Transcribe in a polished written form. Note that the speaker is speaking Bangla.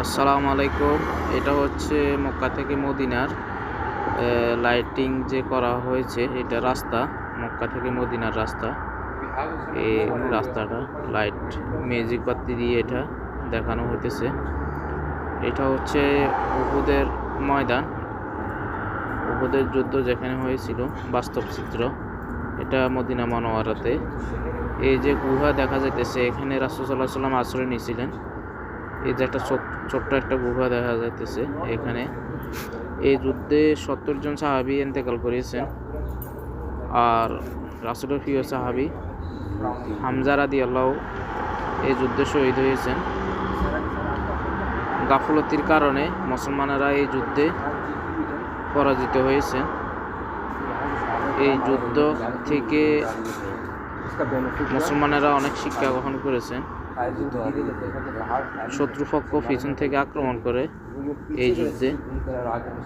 আসসালামু আলাইকুম। এটা হচ্ছে মক্কা থেকে মদিনার লাইটিং যে করা হয়েছে, এটা রাস্তা, মক্কা থেকে মদিনার রাস্তা। এই রাস্তাটা লাইট ম্যাজিক বাতি দিয়ে এটা দেখানো হইতেছে। এটা হচ্ছে উহুদের ময়দান, উহুদের যুদ্ধ যেখানে হয়েছিল, বাস্তব চিত্র। এটা মদিনা মনোয়ারাতে। এই যে গুহা দেখা যাইতেছে, এখানে রাসূল সাল্লাল্লাহু আলাইহি ওয়াসাল্লাম আশ্রয় নিয়েছিলেন। এই যে একটা ছোট্ট একটা গুহা দেখা যাইতেছে এখানে। এই যুদ্ধে 70 জন সাহাবী ইন্তেকাল করেছেন। আর রাসূলের প্রিয় সাহাবী হামজা রাদিয়াল্লাহু এই যুদ্ধে শহীদ হয়েছেন। গাফলতির কারণে মুসলমানেরা এই যুদ্ধে পরাজিত হয়েছেন। এই যুদ্ধ থেকে মুসলমানেরা অনেক শিক্ষা গ্রহণ করেছেন। শত্রুপক্ষ পিছন থেকে আক্রমণ করে এই যুদ্ধে।